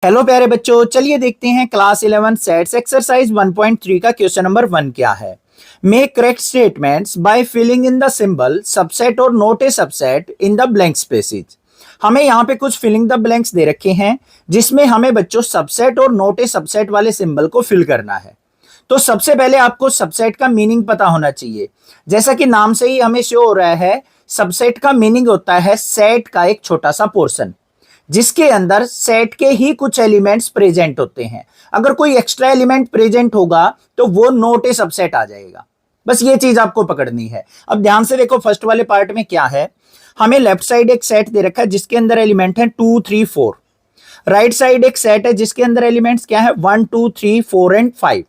Hello प्यारे बच्चों, चलिए देखते हैं क्लास 11 सेट्स एक्सरसाइज 1.3 का क्वेश्चन नंबर 1 क्या है। Make correct statements by filling in the symbol subset और not a subset in the blank spaces. हमें यहाँ पे कुछ फिलिंग द ब्लैंक्स दे रखे हैं जिसमें हमें बच्चों सबसेट और नोट ए सबसेट वाले सिंबल को फिल करना है। तो सबसे पहले आपको सबसेट का मीनिंग पता होना चाहिए। जैसा कि नाम से ही हमें शो हो रहा है, सबसेट का मीनिंग होता है सेट का एक छोटा सा पोर्शन जिसके अंदर सेट के ही कुछ एलिमेंट्स प्रेजेंट होते हैं। अगर कोई एक्स्ट्रा एलिमेंट प्रेजेंट होगा तो वो नोट ए सबसेट आ जाएगा। बस ये चीज आपको पकड़नी है। अब ध्यान से देखो, फर्स्ट वाले पार्ट में क्या है, हमें लेफ्ट साइड एक सेट दे रखा है जिसके अंदर एलिमेंट है 2 3 4। राइट साइड एक सेट है जिसके अंदर एलिमेंट्स क्या है 1 2 3 4 एंड 5।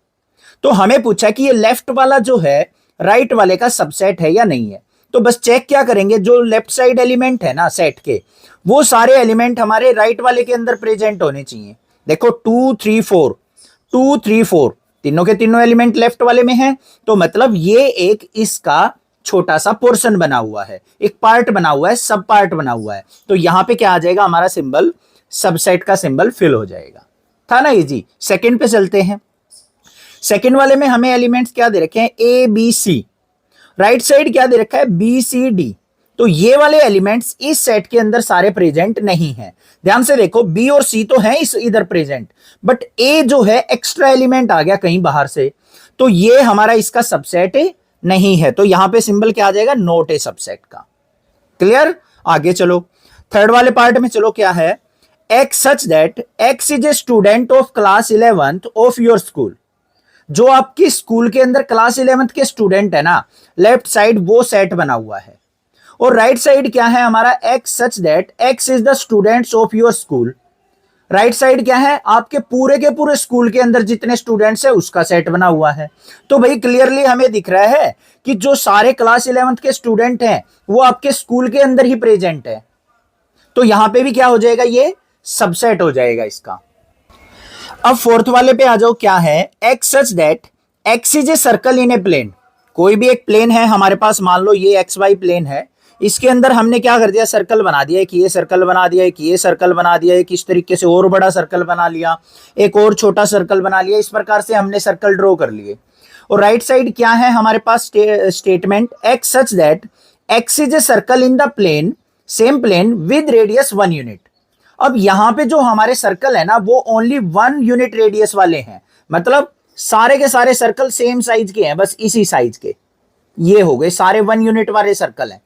तो हमें पूछा कि ये लेफ्ट वाला जो है राइट वाले का सबसेट है या नहीं है। तो बस चेक क्या करेंगे, जो लेफ्ट साइड एलिमेंट है ना सेट के, वो सारे एलिमेंट हमारे राइट वाले के अंदर प्रेजेंट होने चाहिए। देखो 2 3 4 2 3 4 तीनों के तीनों एलिमेंट लेफ्ट वाले में हैं, तो मतलब ये एक इसका छोटा सा पोर्शन बना हुआ है, एक पार्ट बना हुआ है, सब पार्ट बना हुआ है। तो यहां पे क्या आ जाएगा, हमारा सिंबल सबसेट का सिंबल फिल हो जाएगा। था ना इजी। सेकंड पे चलते हैं। सेकंड वाले में हमें एलिमेंट्स क्या दे रखे हैं, A B C. Right side क्या दे रखा है, बी सी डी। तो ये वाले एलिमेंट्स इस सेट के अंदर सारे प्रेजेंट नहीं है। ध्यान से देखो, बी और सी तो हैं इस इधर प्रेजेंट, बट ए जो है एक्स्ट्रा एलिमेंट आ गया कहीं बाहर से, तो ये हमारा इसका सबसेट नहीं है। तो यहां पे सिंबल क्या आ जाएगा, नोट ए सबसेट का। क्लियर। आगे चलो, थर्ड वाले पार्ट में चलो, क्या है, X such that x is a student of class 11th of your school. जो आपकी स्कूल के अंदर क्लास 11th के स्टूडेंट है ना, लेफ्ट साइड वो सेट बना हुआ है। और राइट साइड क्या है हमारा, x such that x is the students of your school. Right side क्या है, आपके के पूरे स्कूल के अंदर जितने स्टूडेंट्स है उसका सेट बना हुआ है। तो भाई क्लियरली हमें दिख रहा है कि जो सारे क्लास 11th के स्टूडेंट हैं वो आपके स्कूल के अंदर ही प्रेजेंट है। तो यहां पे भी क्या हो जाएगा, ये सबसेट हो जाएगा इसका। अब फोर्थ वाले पे आ जाओ, क्या है, X such that x is a circle in a plane. कोई भी एक प्लेन है हमारे पास, मान लो ये एक्स वाई प्लेन है, इसके अंदर हमने क्या कर दिया, सर्कल बना दिया, कि ये सर्कल बना दिया, कि ये सर्कल बना दिया, किस तरीके से और बड़ा सर्कल बना लिया, एक और छोटा सर्कल बना लिया। इस प्रकार से हमने सर्कल ड्रॉ कर लिए। और राइट साइड क्या है हमारे पास, statement x such that x is a circle in the plane, same plane with radius 1 unit. अब यहां पे जो हमारे सर्कल है ना वो ओनली 1 यूनिट रेडियस वाले हैं, मतलब सारे के सारे सर्कल सेम साइज के हैं, बस इसी साइज के। ये हो गए सारे 1 यूनिट वाले सर्कल हैं।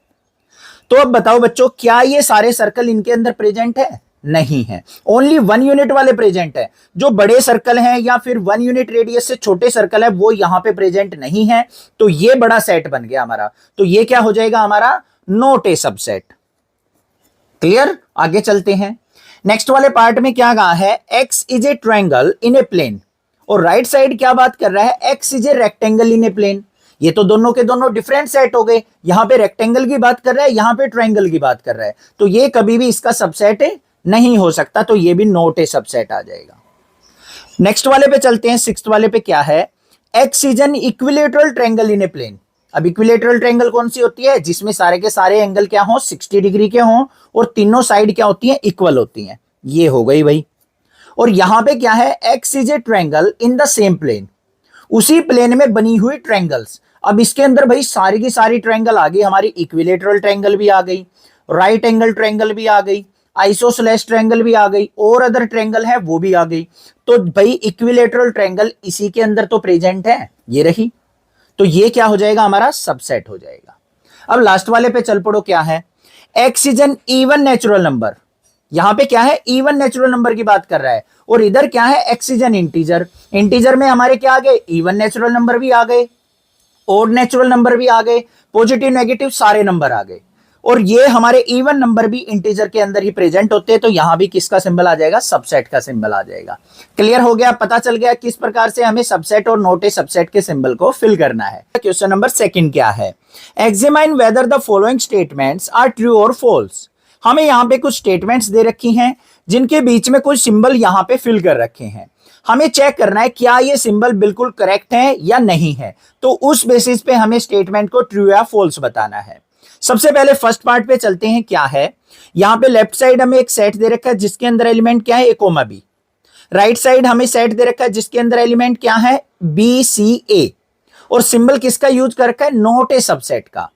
तो अब बताओ बच्चों, क्या ये सारे सर्कल इनके अंदर प्रेजेंट है? नहीं है, ओनली 1 यूनिट वाले प्रेजेंट है। जो बड़े सर्कल हैं या फिर 1 यूनिट रेडियस से छोटे सर्कल है वो यहां पे प्रेजेंट नहीं है। तो ये बड़ा सेट बन गया हमारा। तो ये क्या हो जाएगा हमारा, नोट ए सबसेट। क्लियर। आगे चलते हैं। नेक्स्ट वाले पार्ट में क्या कहा है, X is a triangle in a plane. और राइट साइड क्या बात कर रहा है, X is a rectangle in a plane. ये तो दोनों के दोनों डिफरेंट सेट हो गए। यहां पे रेक्टेंगल की बात कर रहा है, यहां पे ट्रायंगल की बात कर रहा है। तो ये कभी भी इसका सबसेट नहीं हो सकता, तो ये भी नोट ए सबसेट आ जाएगा। नेक्स्ट वाले पे चलते हैं। सिक्स्थ वाले पे क्या है, X is an equilateral triangle in a plane. अब इक्विलेटरल ट्रायंगल कौन सी होती है, जिसमें सारे के सारे एंगल क्या हो, 60 डिग्री के हों और तीनों साइड क्या होती हैं, इक्वल होती हैं। ये हो गई भाई। और यहां पे क्या है, X is a triangle in the same plane, उसी प्लेन में बनी हुई ट्रायंगल्स। अब इसके अंदर भाई सारी की सारी ट्रायंगल आ गई हमारी, इक्विलेटरल ट्रायंगल भी आ गई, राइट एंगल ट्रायंगल भी आ गई, आइसोसेलेस ट्रायंगल भी आ गई, और अदर ट्रायंगल है वो भी आ गई। तो भाई इक्विलेटरल ट्रायंगल इसी के अंदर तो प्रेजेंट है, ये रही। तो ये क्या हो जाएगा, हमारा सबसेट हो जाएगा। अब लास्ट वाले पे चल पड़ो, क्या है, X is N even natural number. यहां पे क्या है, इवन नेचुरल नंबर की बात कर रहा है। और इधर क्या है, X is N integer. Integer में हमारे क्या आ गए, इवन नेचुरल नंबर भी आ गए, ओड नेचुरल नंबर भी आ गए, पॉजिटिव नेगेटिव सारे नंबर आ गए। और ये हमारे इवन नंबर भी इंटीजर के अंदर ही प्रेजेंट होते हैं। तो यहां भी किसका सिंबल आ जाएगा, सबसेट का सिंबल आ जाएगा। क्लियर हो गया, पता चल गया किस प्रकार से हमें सबसेट और नोट ए सबसेट के सिंबल को फिल करना है। क्वेश्चन नंबर 2 क्या है, examine whether the following statements are true और फॉल्स। हमें यहाँ पे कुछ स्टेटमेंट्स दे रखी हैं जिनके बीच में कुछ सिंबल यहाँ पे फिल कर रखे हैं। हमें चेक करना है क्या ये सिंबल बिल्कुल करेक्ट है या नहीं है। तो उस बेसिस पे हमें स्टेटमेंट को ट्रू या फॉल्स बताना है। सबसे पहले फर्स्ट पार्ट पे चलते हैं। क्या है, यहां पे लेफ्ट साइड हमें एक सेट दे रखा है जिसके अंदर एलिमेंट क्या है, ए कोमा बी। राइट साइड हमें सेट दे रखा है जिसके अंदर एलिमेंट क्या है, बी सी ए, और सिंबल किसका यूज कर रखा है, नॉट ए सबसेट का।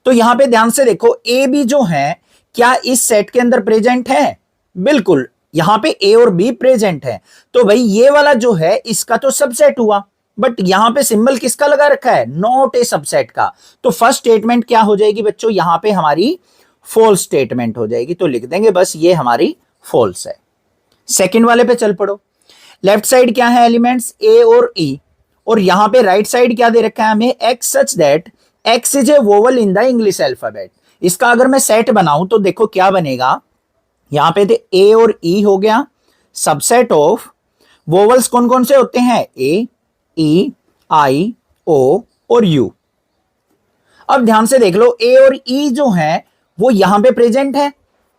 तो यहां पे ध्यान से देखो, ए बी जो है क्या इस सेट के अंदर प्रेजेंट है, बिल्कुल यहां पे ए और बी प्रेजेंट है। तो भाई ये वाला जो है इसका तो सबसेट हुआ, बट यहां पे सिंबल किसका लगा रखा है, नॉट ए सबसेट का। तो फर्स्ट स्टेटमेंट क्या हो जाएगी बच्चों, यहां पे हमारी फॉल्स स्टेटमेंट हो जाएगी। तो लिख देंगे बस ये हमारी फॉल्स है। सेकंड वाले पे चल पड़ो। लेफ्ट साइड क्या है, एलिमेंट्स ए और ई, और यहां पे राइट साइड क्या दे रखा है हमें, x such that x is A vowel in the English alphabet. इसका अगर मैं सेट बनाऊं तो देखो क्या बनेगा, यहां पे थे ए और ई हो गया, सबसेट ऑफ वोवल्स कौन कौन से होते हैं, ए, ई, आई, ओ और यू। अब ध्यान से देख लो, ए और ई जो है वो यहां पे प्रेजेंट है,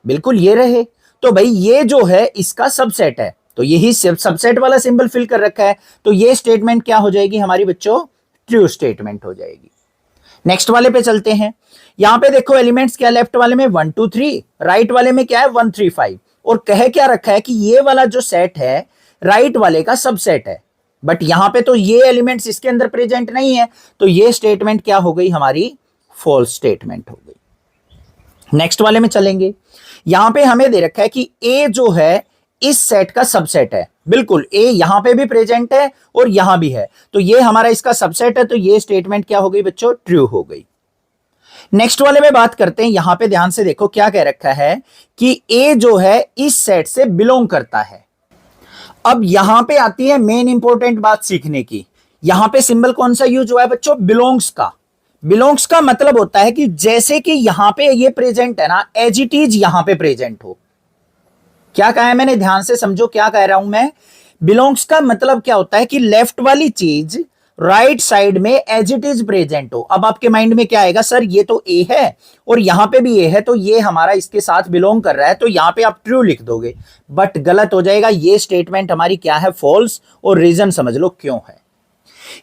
बिल्कुल ये रहे। तो भाई ये जो है इसका सबसेट है, तो यही सबसेट वाला सिंबल फिल कर रखा है। तो ये स्टेटमेंट क्या हो जाएगी हमारी बच्चों, ट्रू स्टेटमेंट हो जाएगी। नेक्स्ट वाले पे चलते हैं। यहां पे देखो एलिमेंट्स क्या, लेफ्ट वाले में 1 2 3, राइट वाले में क्या है 1 3 5, और कह क्या रखा है कि ये वाला जो सेट है राइट वाले का सबसेट है, बट यहां पे तो ये एलिमेंट्स इसके अंदर प्रेजेंट नहीं है। तो ये स्टेटमेंट क्या हो गई हमारी, फॉल्स स्टेटमेंट हो गई। नेक्स्ट वाले में चलेंगे। यहां पे हमें दे रखा है कि ए जो है इस सेट का सबसेट है, बिल्कुल ए यहां पे भी प्रेजेंट है और यहां भी है, तो ये हमारा इसका सबसेट है। तो ये स्टेटमेंट क्या हो गई बच्चों, ट्रू हो गई। नेक्स्ट वाले में बात करते हैं। यहां पे ध्यान से देखो क्या कह रखा है कि ए जो है इस सेट से बिलोंग करता है। अब यहां पे आती है मेन इंपॉर्टेंट बात सीखने की। यहां पे सिंबल कौन सा यूज हुआ है बच्चों, बिलोंग्स का। बिलोंग्स का मतलब होता है कि जैसे कि यहां पे ये प्रेजेंट है ना, एज इट इज यहां पे प्रेजेंट हो। क्या कहा है मैंने, ध्यान से समझो क्या कह रहा हूं मैं। बिलोंग्स का मतलब क्या होता है कि लेफ्ट वाली चीज राइट साइड में एज इट इज प्रेजेंट हो। अब आपके माइंड में क्या आएगा, सर ये तो ए है और यहां पे भी ए है, तो ये हमारा इसके साथ बिलोंग कर रहा है, तो यहां पे आप ट्रू लिख दोगे, बट गलत हो जाएगा। ये स्टेटमेंट हमारी क्या है, फॉल्स, और रीजन समझ लो क्यों है।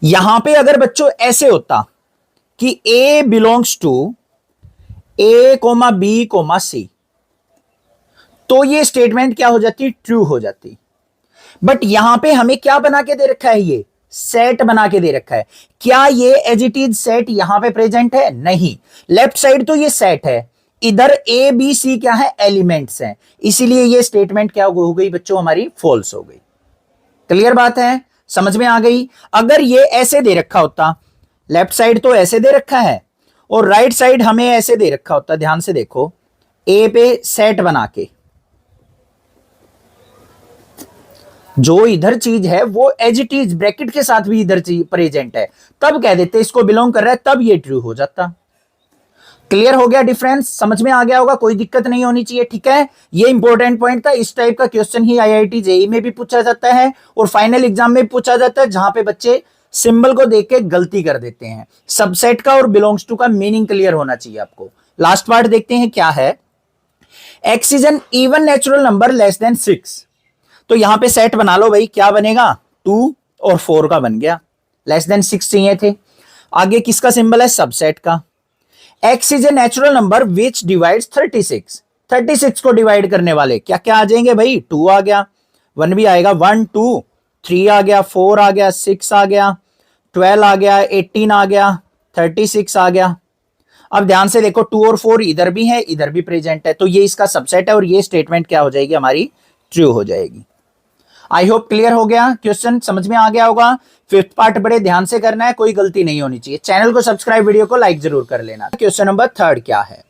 यहां पे अगर बच्चों ऐसे होता कि a belongs to a comma b comma c, तो ये स्टेटमेंट क्या हो जाती, ट्रू हो जाती। बट यहां पे हमें क्या बना के दे रखा है, ये सेट बना के दे रखा है। क्या ये एज इट इज सेट यहां पे प्रेजेंट है, नहीं। लेफ्ट साइड तो ये सेट है, इधर ए बी सी क्या है, एलिमेंट्स हैं, इसीलिए ये स्टेटमेंट क्या हो गई बच्चों, हमारी फॉल्स हो गई। क्लियर बात है, समझ में आ गई। अगर ये ऐसे दे रखा होता, लेफ्ट साइड तो ऐसे दे रखा है और राइट साइड हमें ऐसे दे रखा होता, ध्यान से देखो, ए पे सेट बना के, जो इधर चीज है वो एज इट इज ब्रैकेट के साथ भी इधर चीज प्रेजेंट है, तब कह देते इसको बिलोंग कर रहा है, तब ये ट्रू हो जाता। क्लियर हो गया डिफरेंस, समझ में आ गया होगा, कोई दिक्कत नहीं होनी चाहिए, ठीक है। ये इंपॉर्टेंट पॉइंट था। इस टाइप का क्वेश्चन ही आईआईटी जेईई में भी पूछा जाता है और फाइनल एग्जाम में पूछा जाता है, जहां पे बच्चे सिंबल को देख के गलती कर देते हैं। सबसेट का और बिलोंग्स टू का मीनिंग क्लियर होना चाहिए आपको। लास्ट पार्ट देखते हैं क्या है। X is N even natural number less than 6। तो यहां पे सेट बना लो भाई, क्या बनेगा, 2 और 4 का बन गया, लेस देन 6 चाहिए थे। आगे किसका सिंबल है, सबसेट का। x is a natural number which divides 36। 36 को डिवाइड करने वाले क्या क्या आ जाएंगे भाई, 2 आ गया, 1 भी आएगा, 1 2 3 आ गया, 4 आ गया, 6 आ गया, 12 आ गया, 18 आ गया, 36 आ गया। अब ध्यान से देखो 2 और 4 इधर भी है, इधर भी प्रेजेंट है, तो ये इसका सबसेट है और ये स्टेटमेंट क्या हो जाएगी हमारी, ट्रू हो जाएगी। आई होप क्लियर हो गया, क्वेश्चन समझ में आ गया होगा। फिफ्थ पार्ट बड़े ध्यान से करना है, कोई गलती नहीं होनी चाहिए। चैनल को सब्सक्राइब, वीडियो को लाइक जरूर कर लेना। क्वेश्चन नंबर 3 क्या है,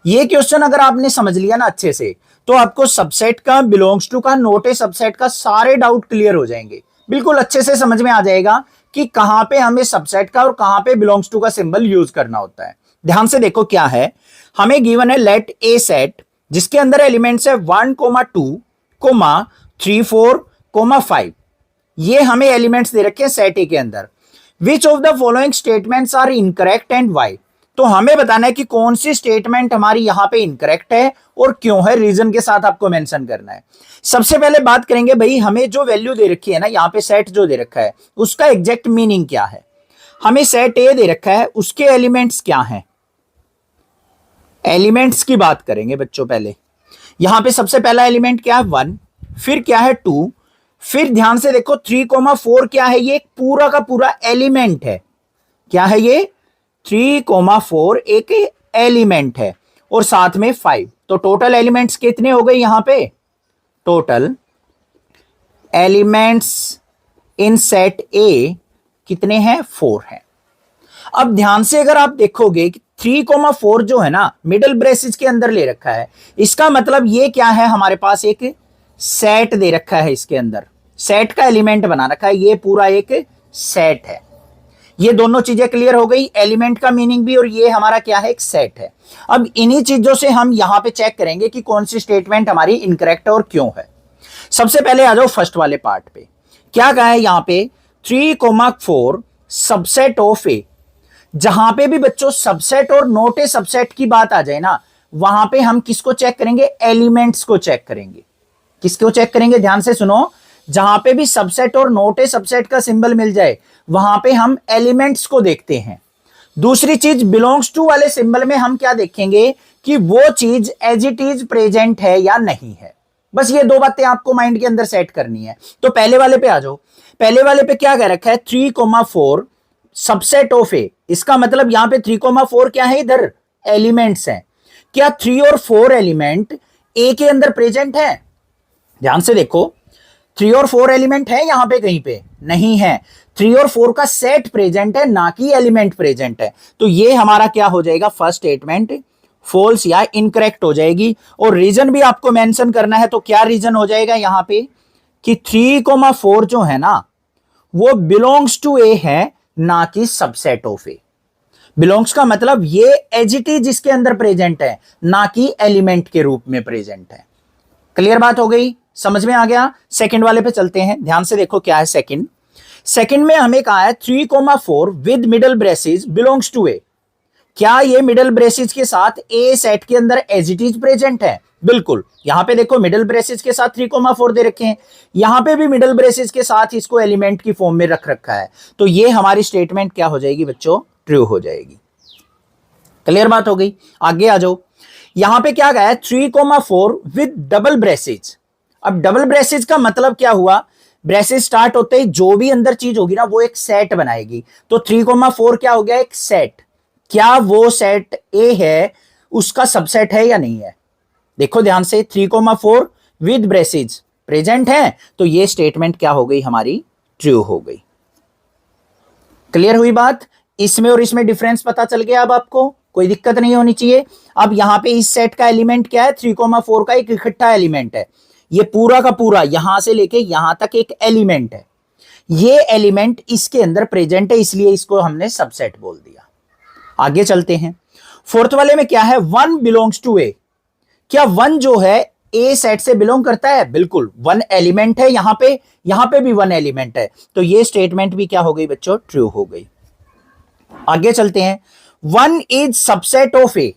ये क्वेश्चन अगर आपने समझ लिया ना अच्छे से, तो आपको सबसेट का, बिलोंग्स टू का, नोट ए सबसेट का सारे डाउट क्लियर हो जाएंगे। बिल्कुल अच्छे से समझ में आ जाएगा कि कहां पे हमें सबसेट का और कहां पे बिलोंग्स टू का सिंबल यूज करना होता है। ध्यान से देखो क्या है, हमें गिवन है लेट ए सेट जिसके अंदर एलिमेंट्स है 1 2 3 4 5। ये हमें एलिमेंट्स दे रखे हैं सेट ए के अंदर। Which of the following statements are incorrect and why. तो हमें बताना है कि कौन सी स्टेटमेंट हमारी यहां पे इनकरेक्ट है और क्यों है, रीजन के साथ आपको मेंशन करना है। सबसे पहले बात करेंगे भाई, हमें जो वैल्यू दे रखी है ना, यहां पे सेट जो दे रखा है उसका एग्जैक्ट मीनिंग क्या है। हमें सेट ए दे रखा है, उसके एलिमेंट्स क्या हैं, एलिमेंट्स की बात करेंगे बच्चों। पहले यहां पे सबसे पहला एलिमेंट क्या है, 1, फिर क्या है 2, फिर ध्यान से देखो 3,4 क्या है, ये पूरा का पूरा एलिमेंट है। क्या है ये? 3,4 एक एलिमेंट है और साथ में 5। तो टोटल एलिमेंट्स कितने हो गए यहां पे? टोटल एलिमेंट्स इन सेट ए कितने हैं? 4 हैं। अब ध्यान से अगर आप देखोगे कि 3,4 जो है ना मिडिल ब्रेसेस के अंदर ले रखा है, इसका मतलब ये क्या है, हमारे पास एक सेट दे रखा है, इसके अंदर सेट का एलिमेंट बना रखा है, ये पूरा एक सेट है। ये दोनों चीजें क्लियर हो गई, एलिमेंट का मीनिंग भी और ये हमारा क्या है, एक सेट है। अब इन्हीं चीजों से हम यहां पे चेक करेंगे कि कौन सी स्टेटमेंट हमारी इनकरेक्ट और क्यों है। सबसे पहले आ जाओ फर्स्ट वाले पार्ट पे। क्या कहा है यहां पे? 3,4 सबसेट ऑफ ए। जहां पे भी बच्चों सबसेट और नोट ए सबसेट की बात आ जाए ना, वहां पे हम किसको चेक करेंगे? एलिमेंट्स को चेक करेंगे। किसको चेक करेंगे? ध्यान से सुनो, जहां पे भी सबसेट और नोट ए सबसेट का सिंबल मिल जाए वहां पे हम एलिमेंट्स को देखते हैं। दूसरी चीज, बिलोंग्स टू वाले सिंबल में हम क्या देखेंगे कि वो चीज एज इट इज प्रेजेंट है या नहीं है। बस ये दो बातें आपको माइंड के अंदर सेट करनी है। तो पहले वाले पे आ जाओ। पहले वाले पे क्या कह रखा है? 3,4 सबसेट ऑफ ए। इसका मतलब यहां पे 3,4 क्या है? इधर एलिमेंट्स हैं। क्या 3 और 4 एलिमेंट ए के अंदर प्रेजेंट है? ध्यान से देखो, 3 और 4 एलिमेंट है यहां पे? कहीं पे नहीं है। 3 और 4 का सेट प्रेजेंट है, ना कि एलिमेंट प्रेजेंट है। तो ये हमारा क्या हो जाएगा? फर्स्ट स्टेटमेंट फॉल्स या इनकरेक्ट हो जाएगी। और रीजन भी आपको मेंशन करना है। तो क्या रीजन हो जाएगा यहां पे कि 3,4 जो है ना वो बिलोंग्स टू ए है, ना कि सबसेट ऑफ ए। बिलोंग्स का मतलब ये एज इट इज इसके अंदर प्रेजेंट है, ना कि एलिमेंट के रूप में प्रेजेंट है। क्लियर बात हो गई? समझ में आ गया? सेकंड वाले पे चलते हैं। ध्यान से देखो क्या है सेकंड में हमें कहा है 3,4 with middle braces belongs to a. क्या ये मिडल ब्रेसेस के साथ ए सेट के अंदर एज इट इज प्रेजेंट है? बिल्कुल। यहां पे देखो मिडल ब्रेसेस के साथ 3,4 दे रखे हैं, यहां पे भी मिडल ब्रेसेस के साथ इसको एलिमेंट की फॉर्म में रख रखा है। तो ये हमारी स्टेटमेंट क्या हो जाएगी बच्चों? ट्रू हो जाएगी। क्लियर बात हो गई? आगे आ जाओ। यहां पे क्या गया है? 3,4 विद डबल ब्रेसेज। अब डबल ब्रेसेज का मतलब क्या हुआ? ब्रेसेज स्टार्ट होते ही जो भी अंदर चीज होगी ना वो एक सेट बनाएगी। तो 3,4 क्या हो गया? एक सेट। क्या वो सेट ए है उसका सबसेट है या नहीं है? देखो ध्यान से, 3,4 विद ब्रेसेज प्रेजेंट है, तो ये स्टेटमेंट क्या हो गई हमारी? ट्रू हो गई। क्लियर हुई बात? इसमें और इसमें डिफरेंस पता चल गया अब आपको? कोई दिक्कत नहीं होनी चाहिए। अब यहां पे इस सेट का एलिमेंट क्या है? 3,4 का एक इकट्ठा एलिमेंट है। ये पूरा का पूरा यहां से लेके यहां तक एक एलिमेंट है। ये एलिमेंट इसके अंदर प्रेजेंट है, इसलिए इसको हमने सबसेट बोल दिया। आगे चलते हैं। फोर्थ वाले में क्या है? 1 बिलोंग्स टू ए। क्या 1 जो है ए सेट से बिलोंग करता है? बिल्कुल। 1 एलिमेंट है यहां पे भी 1 एलिमेंट है। तो ये स्टेटमेंट भी क्या हो गई बच्चों? ट्रू हो गई। आगे चलते हैं। 1 इज सबसेट ऑफ ए।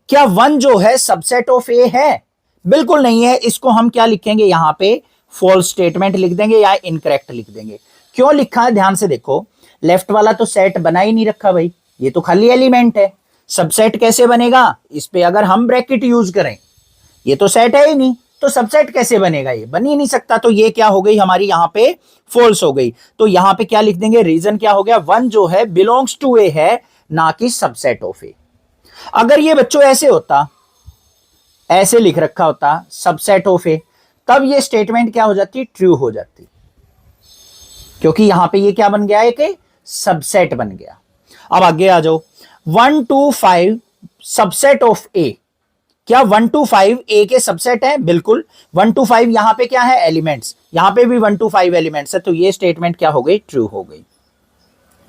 क्या 1 जो है सबसेट ऑफ ए है? बिल्कुल नहीं है। इसको हम क्या लिखेंगे यहां पे? फॉल्स स्टेटमेंट लिख देंगे या इनकरेक्ट लिख देंगे। क्यों लिखा है? ध्यान से देखो, लेफ्ट वाला तो सेट बना ही नहीं रखा भाई, ये तो खाली एलिमेंट है। सबसेट कैसे बनेगा? इस पे अगर हम ब्रैकेट यूज करें, ये तो सेट है ही नहीं, तो सबसेट कैसे बनेगा? ये बन ही नहीं सकता। तो ये क्या हो गई हमारी यहां पे? फॉल्स हो गई। तो यहां पे क्या लिख देंगे? रीजन क्या हो गया? 1 जो है बिलोंग्स टू ए है, ना कि सबसेट ऑफ ए। अगर ये बच्चों ऐसे होता, ऐसे लिख रखा होता सबसेट ऑफ ए, तब ये स्टेटमेंट क्या हो जाती? ट्रू हो जाती, क्योंकि यहां पे ये क्या बन गया? एक सबसेट बन गया। अब आगे आ जाओ। 1 to 5 सबसेट ऑफ ए। क्या 1 to 5 ए के सबसेट है? बिल्कुल। 1 to 5 यहां पे क्या है? एलिमेंट्स। यहां पे भी 1 to 5 एलिमेंट्स है, तो ये स्टेटमेंट क्या हो गई? ट्रू हो गई।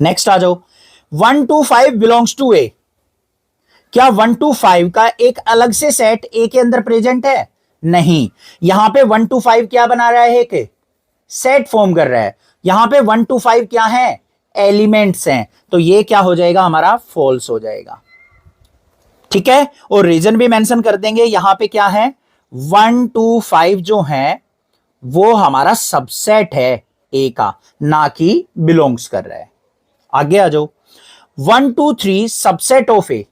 नेक्स्ट आ जाओ। 1 to 5 बिलोंग्स टू ए। क्या 1 to 5 का एक अलग से सेट ए के अंदर प्रेजेंट है? नहीं। यहां पे 1 to 5 क्या बना रहा है? एक सेट फॉर्म कर रहा है। यहां पे 1 to 5 क्या है? एलिमेंट्स हैं। तो ये क्या हो जाएगा हमारा? फॉल्स हो जाएगा। ठीक है। और रीजन भी मेंशन कर देंगे। यहां पे क्या है? 1 to 5 जो है वो हमारा सबसेट है ए का, ना कि बिलोंग्स कर रहा है। आगे आ जाओ। 1 to 3 सबसेट ऑफ ए।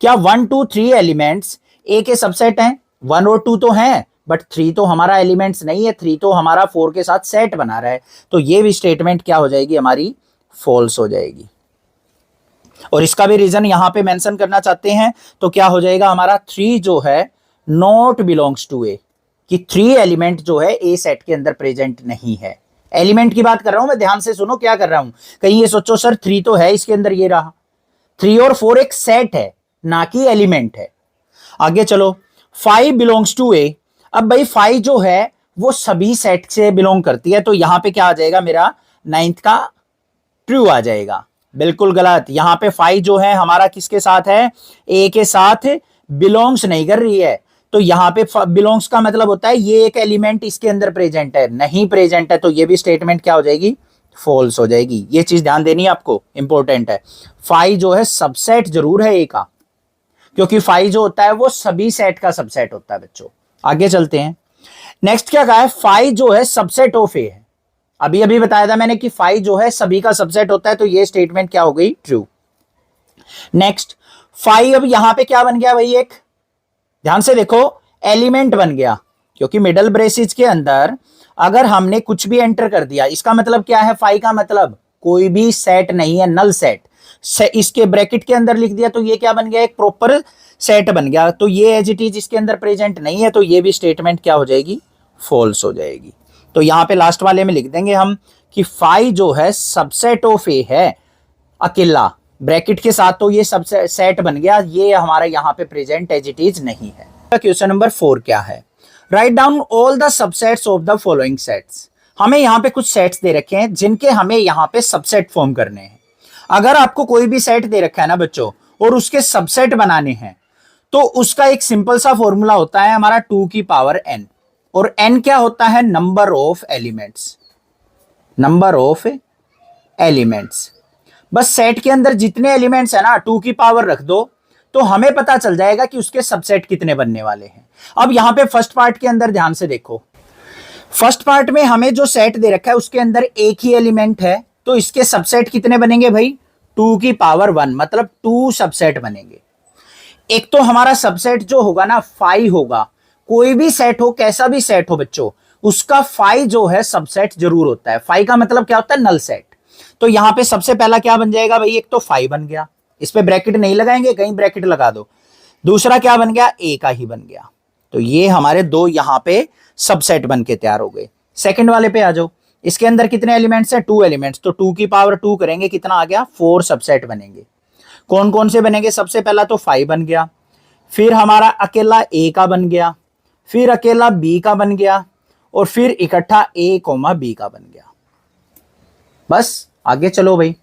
क्या 1 to 3 एलिमेंट्स ए के सबसेट हैं? 1 और 2 तो हैं, बट 3 तो हमारा एलिमेंट्स नहीं है, 3 तो हमारा 4 के साथ सेट बना रहा है, तो ये भी स्टेटमेंट क्या हो जाएगी हमारी, फॉल्स हो जाएगी। और इसका भी रीजन यहां पे मेंशन करना चाहते हैं, तो क्या हो जाएगा हमारा 3 जो है नॉट बिलोंग्स टू ए, कि 3 एलिमेंट जो है ए सेट के अंदर प्रेजेंट नहीं है। एलिमेंट की बात कर रहा हूं मैं, ध्यान से सुनो क्या कर रहा हूं, कहीं ये सोचो सर 3 तो है इसके अंदर, ये रहा 3 और 4 एक सेट है ना कि एलिमेंट है। आगे चलो, 5 बिलोंग्स टू ए। अब भाई 5 जो है वो सभी सेट से बिलोंग करती है, तो यहां पे क्या आ जाएगा मेरा 9th का ट्रू आ जाएगा। बिल्कुल गलत, यहां पे 5 जो है हमारा किसके साथ है, ए के साथ बिलोंग्स नहीं कर रही है। तो यहां पे बिलोंग्स का मतलब होता है ये एक एलिमेंट इसके अंदर प्रेजेंट है, नहीं प्रेजेंट है, तो ये भी स्टेटमेंट क्या हो जाएगी, फॉल्स हो जाएगी। ये चीज ध्यान देनी है आपको, इंपॉर्टेंट है। 5 जो है सबसेट जरूर है ए का, क्योंकि 5 जो होता है वो सभी सेट का सबसेट होता है बच्चों। आगे चलते हैं, नेक्स्ट क्या कहा है, 5 जो है सबसेट ऑफ ए है। अभी अभी बताया था मैंने कि 5 जो है सभी का सबसेट होता है, तो ये स्टेटमेंट क्या हो गई, ट्रू। नेक्स्ट 5 अब यहां पे क्या बन गया भाई, एक ध्यान से देखो एलिमेंट बन गया, क्योंकि मिडल ब्रेसेस के अंदर अगर हमने कुछ भी एंटर कर दिया, इसका मतलब क्या है, 5 का मतलब कोई भी सेट नहीं है, नल सेट। इसके ब्रैकेट के अंदर लिख दिया तो ये क्या बन गया, एक प्रॉपर सेट बन गया, तो ये एज इट इज इसके अंदर प्रेजेंट नहीं है, तो ये भी स्टेटमेंट क्या हो जाएगी, फॉल्स हो जाएगी। तो यहां पे लास्ट वाले में लिख देंगे हम कि 5 जो है सबसेट ऑफ ए है अकेला, ब्रैकेट के साथ, तो ये सबसेट सेट बन गया, ये हमारा यहां पे प्रेजेंट एज इट इज नहीं है। क्वेश्चन नंबर 4 क्या है, write down all the subsets of the following sets. हमें यहां पे कुछ सेट्स दे रखे हैं जिनके हमें यहां पे सबसेट फॉर्म करने हैं। अगर आपको कोई भी सेट दे रखा है ना बच्चों और उसके सबसेट बनाने हैं, तो उसका एक सिंपल सा फॉर्मूला होता है हमारा 2 की पावर n, और n क्या होता है, number of elements, number of elements. बस सेट के अंदर जितने एलिमेंट्स है ना 2 की पावर रख दो, तो हमें पता चल जाएगा कि उसके सबसेट कितने बनने वाले हैं। अब यहां पे फर्स्ट पार्ट के अंदर ध्यान से देखो, फर्स्ट पार्ट में हमें जो सेट दे रखा है उसके अंदर एक ही एलिमेंट है, तो इसके सबसेट कितने बनेंगे भाई, 2 की पावर 1, मतलब 2 सबसेट बनेंगे। एक तो हमारा सबसेट जो होगा ना 5 होगा, कोई भी सेट हो, कैसा भी सेट हो बच्चों, उसका 5 जो है सबसेट जरूर होता है। 5 का मतलब क्या होता है, नल सेट। तो यहां पे सबसे पहला क्या बन जाएगा भाई, एक तो 5 बन गया, इस पे ब्रैकेट नहीं लगाएंगे, कहीं ब्रैकेट लगा दो। दूसरा क्या बन गया, ए का ही बन गया, तो ये हमारे 2 यहां पे सबसेट बन के तैयार हो गए। सेकंड वाले पे आ जाओ, इसके अंदर कितने एलिमेंट्स हैं, 2 एलिमेंट्स, तो 2 की पावर 2 करेंगे, कितना आ गया, 4 सबसेट बनेंगे। कौन कौन से बनेंगे, सबसे पहला तो 5 बन गया, फिर हमारा अकेला ए का बन गया, फिर अकेला बी का बन गया, और फिर इकट्ठा ए कोमा बी का बन गया। बस आगे चलो भाई,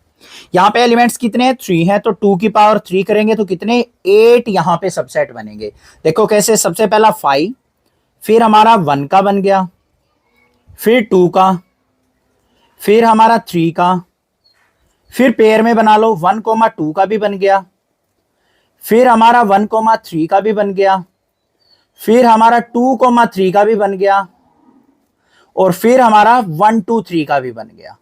यहां पे एलिमेंट्स कितने हैं, 3 हैं, तो 2 की पावर 3 करेंगे तो कितने, 8 यहां पे सबसेट बनेंगे। देखो कैसे, सबसे पहला 5, फिर हमारा 1 का बन गया, फिर 2 का, फिर हमारा 3 का, फिर पेयर में बना लो 1,2 का भी बन गया, फिर हमारा 1,3 का भी बन गया, फिर हमारा 2,3 का भी बन गया, और फिर हमारा 1 2 3 का भी बन गया।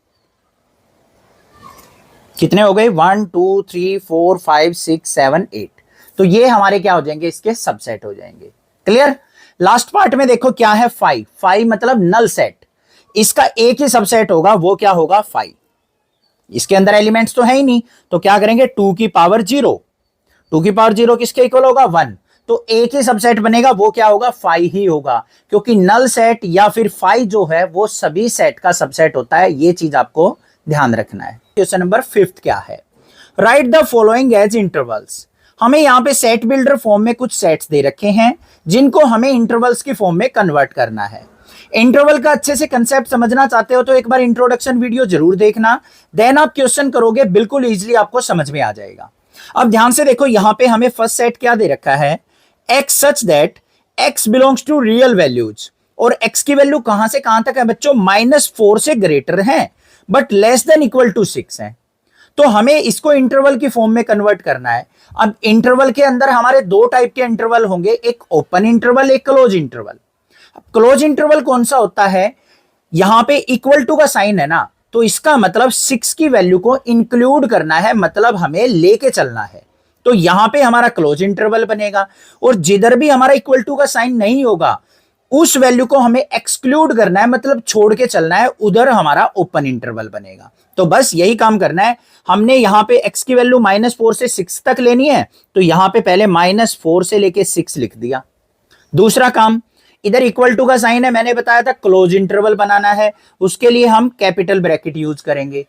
कितने हो गए, 1 2 3 4 5 6 7 8, तो ये हमारे क्या हो जाएंगे, इसके सबसेट हो जाएंगे। क्लियर। लास्ट पार्ट में देखो क्या है, 5 मतलब नल सेट, इसका एक ही सबसेट होगा, वो क्या होगा, 5। इसके अंदर एलिमेंट्स तो है ही नहीं, तो क्या करेंगे, 2 की पावर 0, 2 की पावर 0 किसके इक्वल होगा, 1, तो एक ही सबसेट बनेगा, वो क्या होगा, 5 ही होगा, क्योंकि नल सेट या फिर 5 जो है वो सभी सेट का सबसेट होता है। ये चीज आपको ध्यान रखना है। क्वेश्चन नंबर 5 क्या है, write the following as intervals. हमें यहां पे सेट बिल्डर फॉर्म में कुछ सेट्स दे रखे हैं जिनको हमें इंटरवल्स की फॉर्म में कन्वर्ट करना है। इंटरवल का अच्छे से कंसेप्ट समझना चाहते हो तो एक बार इंट्रोडक्शन वीडियो जरूर देखना, देन आप क्वेश्चन करोगे, बिल्कुल इजीली आपको समझ में आ जाएगा। अब ध्यान से देखो, यहां पे हमें फर्स्ट सेट क्या दे रखा है, x such that x belongs to real values, और x की वैल्यू कहां से कहां तक है बच्चों, -4 से ग्रेटर है but less than equal to 6 है। तो हमें इसको इंटरवल की फॉर्म में कन्वर्ट करना है। अब इंटरवल के अंदर हमारे 2 टाइप के इंटरवल होंगे, एक ओपन इंटरवल, एक क्लोज इंटरवल। क्लोज इंटरवल कौन सा होता है, यहां पे इक्वल टू का साइन है ना, तो इसका मतलब 6 की वैल्यू को इंक्लूड करना है, मतलब हमें लेके चलना है, तो यहां पे हमारा क्लोज इंटरवल बनेगा। और जिधर भी हमारा इक्वल टू का साइन नहीं होगा उस वैल्यू को हमें एक्सक्लूड करना है, मतलब छोड़ के चलना है, उधर हमारा ओपन इंटरवल बनेगा। तो बस यही काम करना है। हमने यहां पे x की वैल्यू -4 से 6 तक लेनी है, तो यहां पे पहले -4 से लेके 6 लिख दिया। दूसरा काम, इधर इक्वल टू का साइन है, मैंने बताया था क्लोज इंटरवल बनाना है, उसके लिए हम कैपिटल ब्रैकेट यूज करेंगे।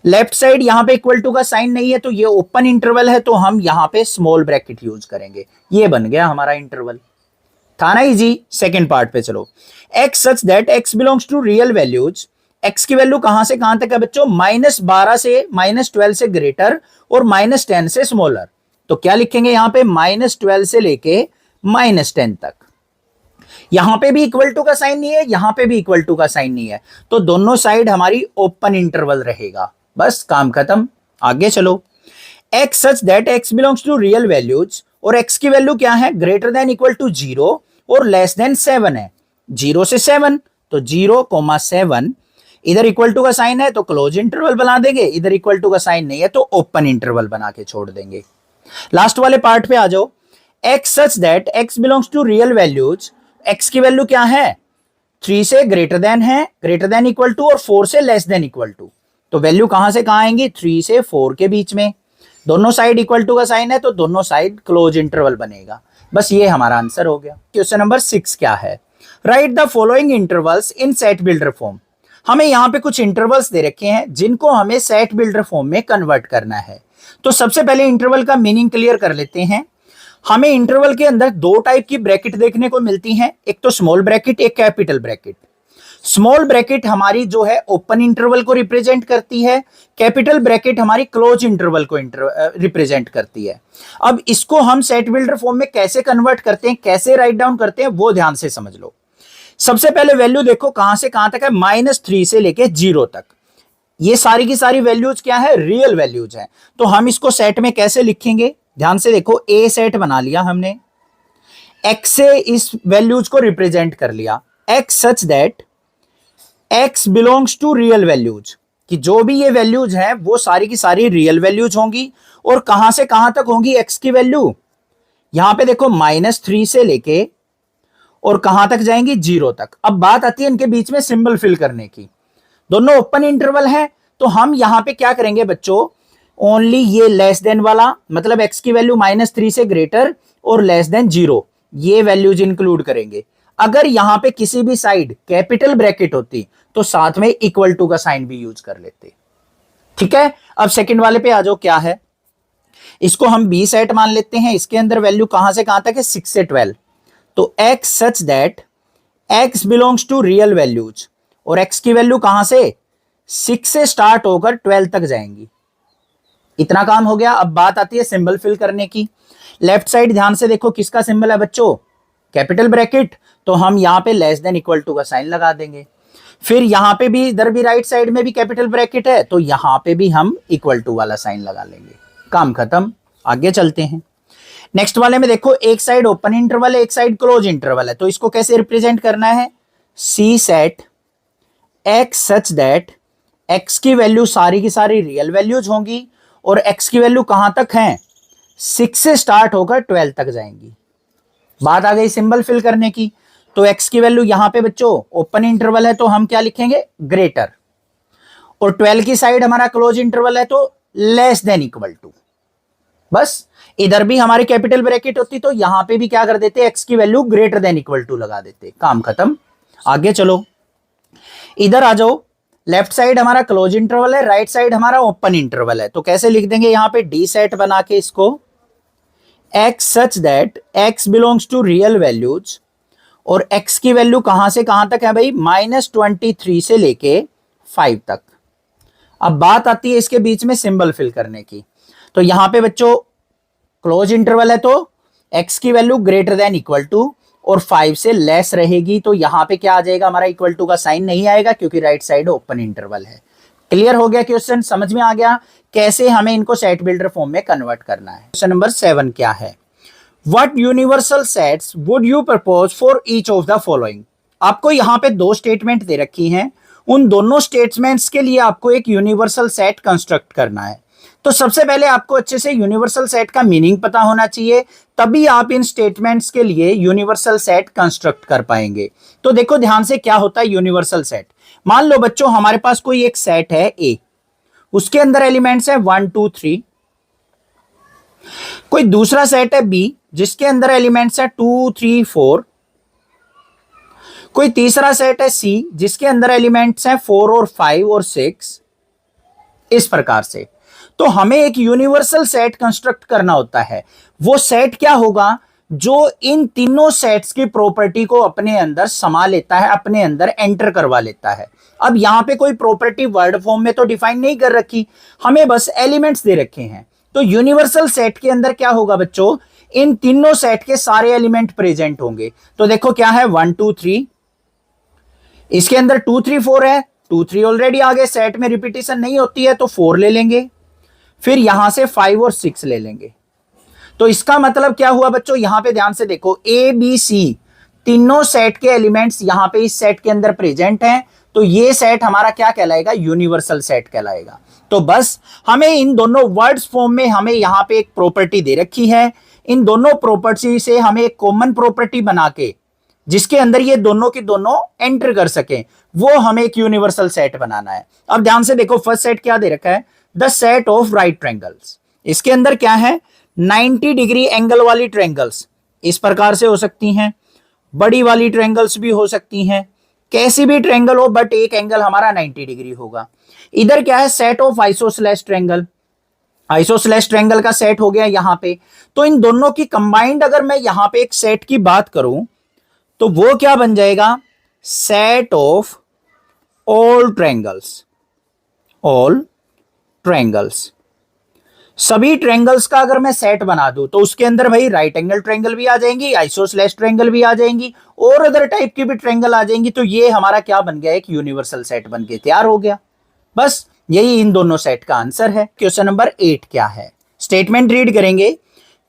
लेफ्ट साइड यहां पे इक्वल टू का साइन नहीं है, तो ये ओपन इंटरवल है, तो हम यहां पे स्मॉल ब्रैकेट यूज करेंगे। ये बन गया हमारा इंटरवल। था ना इजी। सेकेंड पार्ट पे चलो। x such that x belongs to real values, x की वैल्यू कहां से कहां तक है बच्चों? -12 से -12 से ग्रेटर और -10 से स्मॉलर। तो क्या लिखेंगे यहां पे? -12 से लेके -10 तक। यहां पे भी इक्वल टू का साइन नहीं है, यहां पे भी इक्वल टू का साइन नहीं है, तो दोनों साइड हमारी ओपन इंटरवल रहेगा। बस काम खत्म। आगे चलो। x such that x belongs to real values, और x की वैल्यू क्या है? ग्रेटर देन इक्वल टू 0 और लेस देन 7 है। 0 से 7, तो 0,7। इधर इक्वल टू का साइन है तो क्लोज इंटरवल बना देंगे, इधर इक्वल टू का साइन नहीं है तो ओपन इंटरवल बना के छोड़ देंगे। लास्ट वाले पार्ट पे आ जाओ। x such that x belongs to real values, x की वैल्यू क्या है? 3 से ग्रेटर देन है, ग्रेटर देन इक्वल टू, और 4 से लेस देन इक्वल टू। तो वैल्यू कहां से कहां आएंगी? 3 से 4 के बीच में। दोनों साइड इक्वल टू का साइन है तो दोनों साइड क्लोज इंटरवल बनेगा। बस ये हमारा आंसर हो गया। क्वेश्चन नंबर 6 क्या है? Write the following intervals in set builder form. हमें यहां पे कुछ इंटरवल्स दे रखे हैं जिनको हमें सेट बिल्डर फॉर्म में कन्वर्ट करना है। तो सबसे पहले इंटरवल का मीनिंग क्लियर कर लेते हैं। हमें इंटरवल के अंदर दो टाइप की ब्रैकेट देखने को मिलती हैं, एक तो स्मॉल ब्रैकेट, एक कैपिटल ब्रैकेट। स्मॉल ब्रैकेट हमारी जो है ओपन इंटरवल को रिप्रेजेंट करती है, कैपिटल ब्रैकेट हमारी क्लोज इंटरवल को रिप्रेजेंट करती है। अब इसको हम सेट बिल्डर फॉर्म में कैसे कन्वर्ट करते हैं, कैसे राइट डाउन करते हैं, वो ध्यान से समझ लो। सबसे पहले वैल्यू देखो कहां से कहां तक है? -3 से लेके 0 तक। ये सारी की सारी वैल्यूज क्या है? रियल वैल्यूज है। तो हम इसको सेट में कैसे लिखेंगे? ध्यान से देखो, ए सेट बना लिया हमने, एक्स से इस वैल्यूज को रिप्रेजेंट कर लिया। X such that x belongs to real values, कि जो भी ये वैल्यूज हैं वो सारी की सारी रियल वैल्यूज होंगी। और कहां से कहां तक होंगी x की वैल्यू? यहां पे देखो -3 से लेके और कहां तक जाएंगी? 0 तक। अब बात आती है इनके बीच में सिंबल फिल करने की। दोनों ओपन इंटरवल है, तो हम यहां पे क्या करेंगे बच्चों? ओनली ये लेस देन वाला, मतलब x की वैल्यू -3 से ग्रेटर और लेस देन 0, ये वैल्यूज इंक्लूड करेंगे। अगर यहां पे किसी भी साइड कैपिटल ब्रैकेट होती तो साथ में इक्वल टू का साइन भी यूज कर लेते। ठीक है। अब सेकंड वाले पे आ जाओ। क्या है? इसको हम बी सेट मान लेते हैं। इसके अंदर वैल्यू कहां से कहां तक है? 6 से 12। तो x such that x belongs to real values, और x की वैल्यू कहां से? 6 से स्टार्ट होकर 12 तक जाएंगी। इतना काम हो गया। अब बात आती है सिंबल फिल करने की। लेफ्ट साइड ध्यान से देखो, किसका सिंबल है बच्चों? Capital bracket. तो हम यहां पे लेस देन इक्वल टू का साइन लगा देंगे। फिर यहां पे भी, इधर भी राइट साइड में भी कैपिटल ब्रैकेट है, तो यहां पे भी हम इक्वल टू वाला साइन लगा लेंगे। काम खत्म। आगे चलते हैं। नेक्स्ट वाले में देखो, एक साइड ओपन इंटरवल है, एक साइड क्लोज इंटरवल है। तो इसको कैसे रिप्रेजेंट करना है? C set x such that x की वैल्यू सारी की सारी रियल वैल्यूज होंगी, और एक्स की वैल्यू कहां तक है? 6 से स्टार्ट होकर 12 तक जाएंगी। बात आ गई सिंबल फिल करने की। तो x की वैल्यू यहां पे बच्चों ओपन इंटरवल है, तो हम क्या लिखेंगे? ग्रेटर। और 12 की साइड हमारा क्लोज इंटरवल है, तो लेस देन इक्वल टू। बस इधर भी हमारी कैपिटल ब्रैकेट होती तो यहां पे भी क्या कर देते? x की value greater than equal to लगा देते। काम खत्म। आगे चलो, इधर आ जाओ। लेफ्ट साइड हमारा क्लोज इंटरवल है, राइट साइड हमारा ओपन इंटरवल है। तो कैसे लिख देंगे? यहां पे डी सेट बना के इसको, x such that x belongs to real values, और x की वैल्यू कहां से कहां तक है भाई? -23 से लेके 5 तक। अब बात आती है इसके बीच में सिंबल फिल करने की। तो यहां पे बच्चों क्लोज इंटरवल है, तो x की value greater than equal to और 5 से लेस रहेगी। तो यहां पे क्या आ जाएगा? हमारा इक्वल टू का साइन नहीं आएगा, क्योंकि राइट साइड ओपन इंटरवल है। क्लियर हो गया क्वेश्चन? समझ में आ गया कैसे हमें इनको सेट बिल्डर फॉर्म में कन्वर्ट करना है। क्वेश्चन नंबर 7 क्या है? What universal sets would you propose for each of the following? आपको यहां पे दो स्टेटमेंट दे रखी हैं, उन दोनों स्टेटमेंट्स के लिए आपको एक यूनिवर्सल सेट कंस्ट्रक्ट करना है। तो सबसे पहले आपको अच्छे से यूनिवर्सल सेट का मीनिंग पता होना चाहिए, तभी आप इन स्टेटमेंट्स के लिए यूनिवर्सल सेट कंस्ट्रक्ट कर पाएंगे। तो देखो ध्यान से क्या होता है यूनिवर्सल सेट। मान लो बच्चों हमारे पास कोई एक सेट है ए, उसके अंदर एलिमेंट्स है 1 2 3। कोई दूसरा सेट है बी जिसके अंदर एलिमेंट्स है 2 3 4। कोई तीसरा सेट है सी जिसके अंदर एलिमेंट्स हैं 4 और 5 और 6। इस प्रकार से तो हमें एक यूनिवर्सल सेट कंस्ट्रक्ट करना होता है। वो सेट क्या होगा जो इन तीनों सेट्स की प्रॉपर्टी को अपने अंदर समा लेता है, अपने अंदर एंटर करवा लेता है। अब यहां पे कोई प्रॉपर्टी वर्ड फॉर्म में तो डिफाइन नहीं कर रखी, हमें बस एलिमेंट्स दे रखे हैं। तो यूनिवर्सल सेट के अंदर क्या होगा बच्चों, इन तीनों सेट के सारे एलिमेंट प्रेजेंट होंगे। तो देखो क्या है 1 2 3, इसके अंदर 2 3 4 है, 2 3 ऑलरेडी आ गए, सेट में रिपीटेशन नहीं होती है तो 4 ले लेंगे, फिर यहां से 5 और 6 ले लेंगे। तो इसका मतलब क्या हुआ बच्चों, यहां पे ध्यान से देखो ए बी सी तीनों सेट के एलिमेंट्स यहां पे इस सेट के अंदर प्रेजेंट हैं। तो ये सेट हमारा क्या कहलाएगा, यूनिवर्सल सेट कहलाएगा। तो बस हमें इन दोनों वर्ड्स फॉर्म में हमें यहां पे एक प्रॉपर्टी दे रखी है, इन दोनों प्रॉपर्टी से हमें एक कॉमन प्रॉपर्टी बना के जिसके अंदर ये दोनों की दोनों एंटर कर सके, वो हमें एक यूनिवर्सल सेट बनाना है। अब ध्यान से देखो फर्स्ट सेट क्या दे रखा है, the set of right triangles. इसके अंदर क्या है, 90 डिग्री एंगल वाली ट्रायंगल्स इस प्रकार से हो सकती हैं, बड़ी वाली ट्रायंगल्स भी हो सकती हैं, कैसी भी ट्रायंगल हो बट एक एंगल हमारा 90 डिग्री होगा। इधर क्या है, set of isosceles triangle, isosceles triangle का सेट हो गया यहां पे। तो इन दोनों की कंबाइंड अगर मैं यहां पे एक सेट की बात करूं तो वो क्या बन जाएगा, set of all triangles. All triangles, सभी ट्रायंगल्स का अगर मैं सेट बना दूं तो उसके अंदर भाई राइट एंगल ट्रायंगल भी आ जाएंगी, आइसोसेलेस ट्रायंगल भी आ जाएंगी और अदर टाइप की भी ट्रायंगल आ जाएंगी। तो ये हमारा क्या बन गया, एक यूनिवर्सल सेट बन के तैयार हो गया। बस यही इन दोनों सेट का आंसर है। क्वेश्चन नंबर 8 क्या है, स्टेटमेंट रीड करेंगे।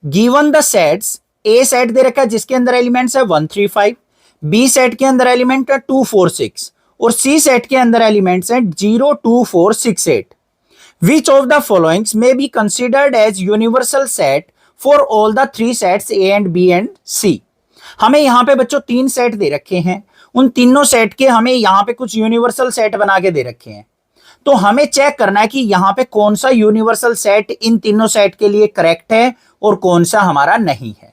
Given the sets, a set दे रखा है जिसके अंदर एलिमेंट्स है 1 3 5, बी सेट के अंदर एलिमेंट है 2 4 6 और सी सेट के अंदर एलिमेंट्स है 0 2 4 6 8। Which of the followings may be considered as universal set for all the three sets A and B and C? हमें यहाँ पे बच्चों 3 सेट दे रखे हैं, उन तीनों सेट के हमें यहाँ पे कुछ यूनिवर्सल सेट बना के दे रखे हैं। तो हमें चेक करना है कि यहाँ पे कौन सा यूनिवर्सल सेट इन तीनों सेट के लिए करेक्ट है और कौन सा हमारा नहीं है।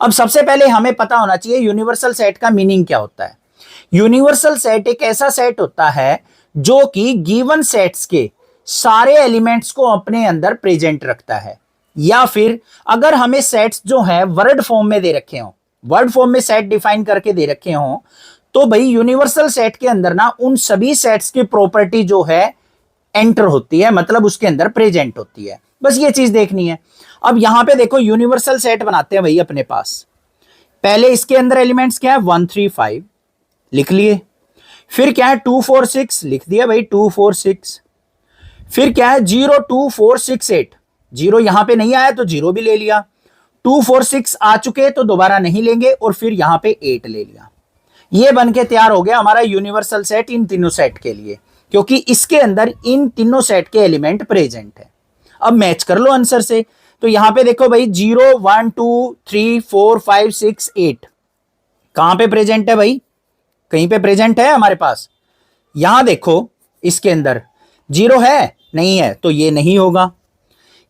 अब सबसे पहले हमें पता होना चाहिए यूनिवर्सल सेट का मीनिंग क्या होता है। यूनिवर्सल सेट एक ऐसा सेट होता है जो कि गिवन सेट्स के सारे एलिमेंट्स को अपने अंदर प्रेजेंट रखता है, या फिर अगर हमें सेट्स जो है वर्ड फॉर्म में दे रखे हो, वर्ड फॉर्म में सेट डिफाइन करके दे रखे हो, तो भाई यूनिवर्सल सेट के अंदर ना उन सभी सेट्स की प्रॉपर्टी जो है एंटर होती है, मतलब उसके अंदर प्रेजेंट होती है। बस ये चीज देखनी है। अब यहां पे देखो यूनिवर्सल सेट बनाते हैं भाई अपने पास। पहले इसके अंदर एलिमेंट्स क्या है 1 3 5 लिख लिए, फिर क्या है 2 4 6 लिख दिया भाई 2 4 6, फिर क्या है 0 2 4 6 8, 0 यहां पे नहीं आया तो 0 भी ले लिया, 2 4 6 आ चुके तो दोबारा नहीं लेंगे और फिर यहां पे 8 ले लिया। ये बन के तैयार हो गया हमारा यूनिवर्सल सेट इन तीनों सेट के लिए, क्योंकि इसके अंदर इन तीनों सेट के एलिमेंट प्रेजेंट है। अब मैच कर लो आंसर से। तो यहां पे देखो भाई 0 1 2 3 4 5 6 8 कहां पे प्रेजेंट है भाई, कहीं पे प्रेजेंट है हमारे पास। यहां देखो इसके अंदर 0 है नहीं है तो ये नहीं होगा।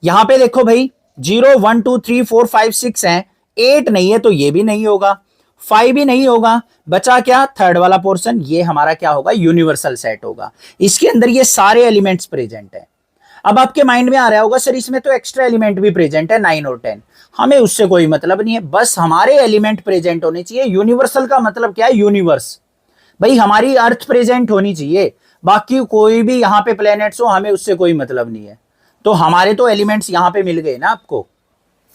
यहां पे देखो भाई 0 1 2 3 4 5 6 है, 8 नहीं है तो ये भी नहीं होगा, 5 भी नहीं होगा, बचा क्या थर्ड वाला पोर्शन, ये हमारा क्या होगा यूनिवर्सल सेट होगा। इसके अंदर ये सारे एलिमेंट्स प्रेजेंट है। अब आपके माइंड में आ रहा होगा सर इसमें तो एक्स्ट्रा एलिमेंट भी प्रेजेंट है 9 और 10, हमें उससे कोई मतलब नहीं है, बस हमारे एलिमेंट प्रेजेंट होने चाहिए। यूनिवर्सल का मतलब क्या है, यूनिवर्स, भाई हमारी अर्थ प्रेजेंट होनी चाहिए, बाकी कोई भी यहाँ पे प्लैनेट्स हो हमें उससे कोई मतलब नहीं है। तो हमारे तो एलिमेंट्स यहाँ पे मिल गए ना आपको,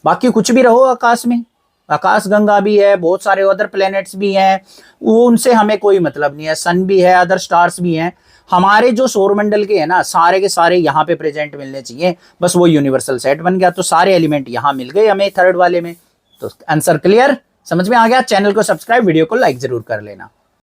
बाकी कुछ भी रहो आकाश में, आकाश गंगा भी है, बहुत सारे अदर प्लैनेट्स भी हैं, वो उनसे हमें कोई मतलब नहीं है, सन भी है, अदर स्टार्स भी हैं, हमारे जो सौरमंडल के हैं ना सारे के सारे यहाँ पे प्रेजेंट मिलने चाहिए, बस वो यूनिवर्सल सेट बन गया। तो सारे एलिमेंट यहाँ मिल गए हमें थर्ड वाले में। तो आंसर क्लियर, समझ में आ गया। चैनल को सब्सक्राइब, वीडियो को लाइक जरूर कर लेना।